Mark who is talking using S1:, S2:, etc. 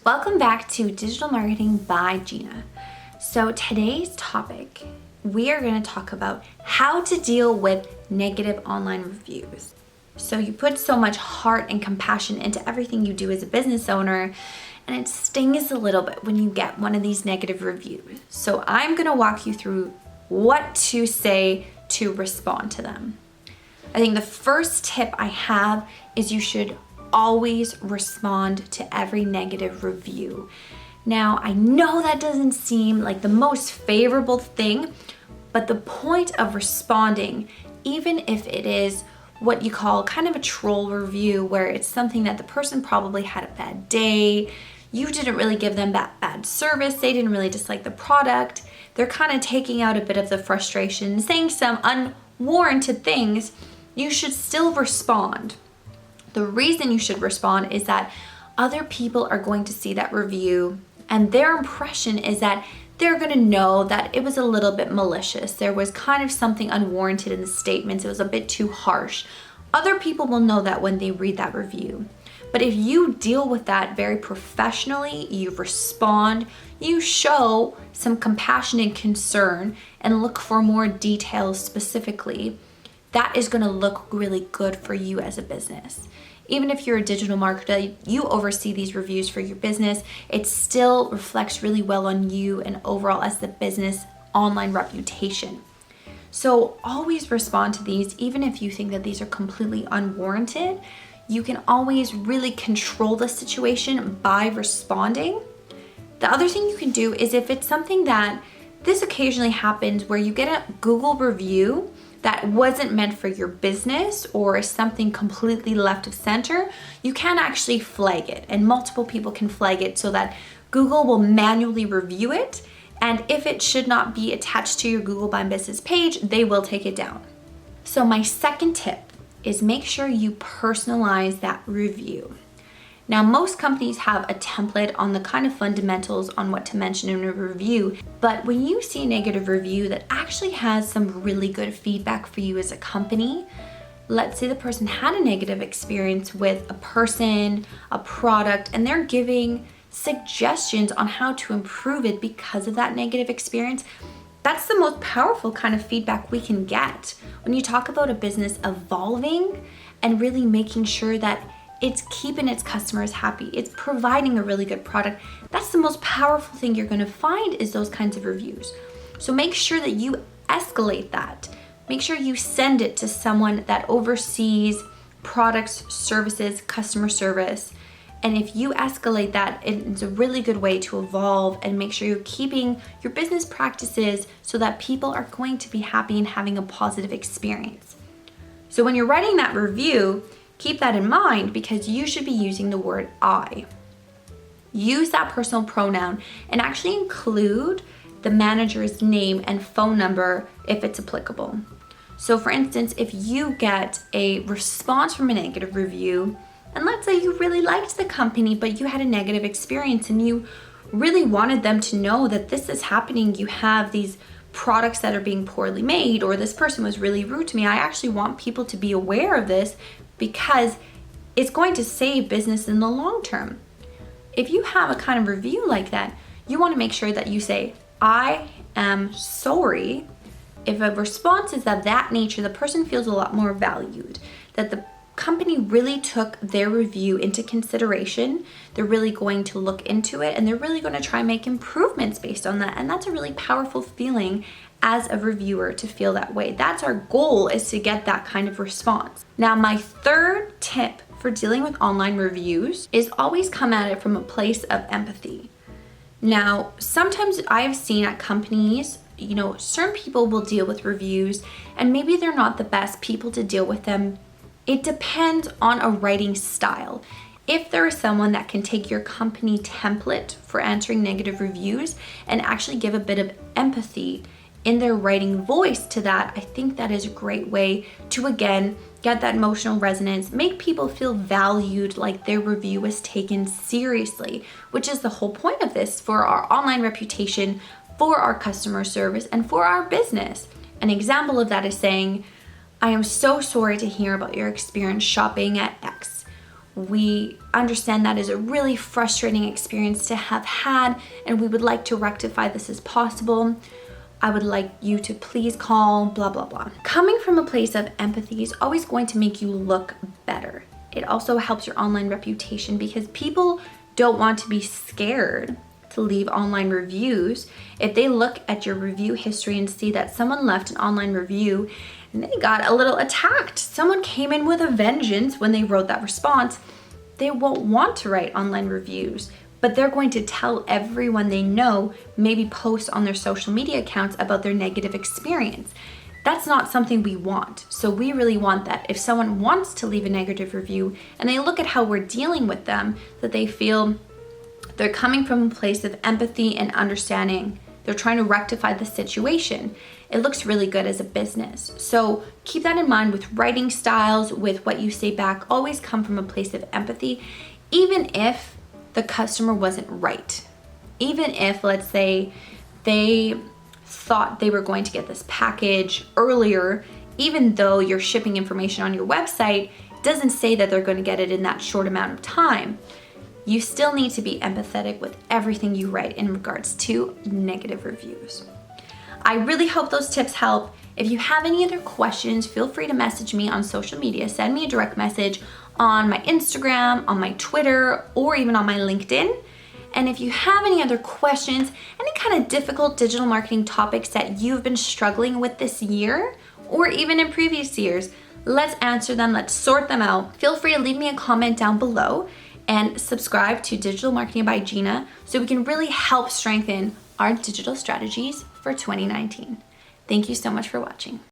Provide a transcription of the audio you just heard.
S1: Welcome back to Digital Marketing by Gina. So today's topic, we are going to talk about how to deal with negative online reviews. So you put so much heart and compassion into everything you do as a business owner, and it stings a little bit when you get one of these negative reviews. So I'm going to walk you through what to say to respond to them. I think the first tip I have is you should always respond to every negative review. Now, I know that doesn't seem like the most favorable thing, but the point of responding, even if it is what you call kind of a troll review, where it's something that the person probably had a bad day, you didn't really give them that bad service, they didn't really dislike the product, they're kind of taking out a bit of the frustration, saying some unwarranted things, you should still respond. The reason you should respond is that other people are going to see that review, and their impression is that they're going to know that it was a little bit malicious. There was kind of something unwarranted in the statements. It was a bit too harsh. Other people will know that when they read that review. But if you deal with that very professionally, you respond, you show some compassion and concern and look for more details specifically, that is going to look really good for you as a business. Even if you're a digital marketer, you oversee these reviews for your business, it still reflects really well on you and overall as the business online reputation. So always respond to these, even if you think that these are completely unwarranted. You can always really control the situation by responding. The other thing you can do is, if it's something that this occasionally happens where you get a Google review that wasn't meant for your business or is something completely left of center, you can actually flag it, and multiple people can flag it so that Google will manually review it, and if it should not be attached to your Google My Business page, they will take it down. So my second tip is make sure you personalize that review. Now, most companies have a template on the kind of fundamentals on what to mention in a review, but when you see a negative review that actually has some really good feedback for you as a company, let's say the person had a negative experience with a person, a product, and they're giving suggestions on how to improve it because of that negative experience, that's the most powerful kind of feedback we can get. When you talk about a business evolving and really making sure that it's keeping its customers happy, it's providing a really good product, that's the most powerful thing you're going to find is those kinds of reviews. So make sure that you escalate that. Make sure you send it to someone that oversees products, services, customer service. And if you escalate that, it's a really good way to evolve and make sure you're keeping your business practices so that people are going to be happy and having a positive experience. So when you're writing that review, keep that in mind, because you should be using the word I. Use that personal pronoun and actually include the manager's name and phone number if it's applicable. So for instance, if you get a response from a negative review, and let's say you really liked the company, but you had a negative experience and you really wanted them to know that this is happening, you have these products that are being poorly made, or this person was really rude to me, I actually want people to be aware of this because it's going to save business in the long term. If you have a kind of review like that, you want to make sure that you say, I am sorry. If a response is of that nature, the person feels a lot more valued, that the company really took their review into consideration. They're really going to look into it, and they're really going to try and make improvements based on that. And that's a really powerful feeling as a reviewer, to feel that way. That's our goal, is to get that kind of response. Now, my third tip for dealing with online reviews is always come at it from a place of empathy. Now, sometimes I've seen at companies, certain people will deal with reviews and maybe they're not the best people to deal with them. It depends on a writing style. If there is someone that can take your company template for answering negative reviews and actually give a bit of empathy in their writing voice to that, I think that is a great way to, again, get that emotional resonance, make people feel valued, like their review is taken seriously, which is the whole point of this for our online reputation, for our customer service, and for our business. An example of that is saying, I am so sorry to hear about your experience shopping at X. We understand that is a really frustrating experience to have had, and we would like to rectify this as possible. I would like you to please call, blah, blah, blah. Coming from a place of empathy is always going to make you look better. It also helps your online reputation because people don't want to be scared to leave online reviews. If they look at your review history and see that someone left an online review and they got a little attacked, someone came in with a vengeance when they wrote that response, they won't want to write online reviews, but they're going to tell everyone they know, maybe post on their social media accounts about their negative experience. That's not something we want. So we really want that if someone wants to leave a negative review and they look at how we're dealing with them, that they feel they're coming from a place of empathy and understanding. They're trying to rectify the situation. It looks really good as a business. So keep that in mind with writing styles, with what you say back. Always come from a place of empathy, even if the customer wasn't right. Even if, let's say, they thought they were going to get this package earlier, even though your shipping information on your website doesn't say that they're going to get it in that short amount of time. You still need to be empathetic with everything you write in regards to negative reviews. I really hope those tips help. If you have any other questions, feel free to message me on social media. Send me a direct message on my Instagram, on my Twitter, or even on my LinkedIn. And if you have any other questions, any kind of difficult digital marketing topics that you've been struggling with this year, or even in previous years, let's answer them, let's sort them out. Feel free to leave me a comment down below and subscribe to Digital Marketing by Gina so we can really help strengthen our digital strategies for 2019. Thank you so much for watching.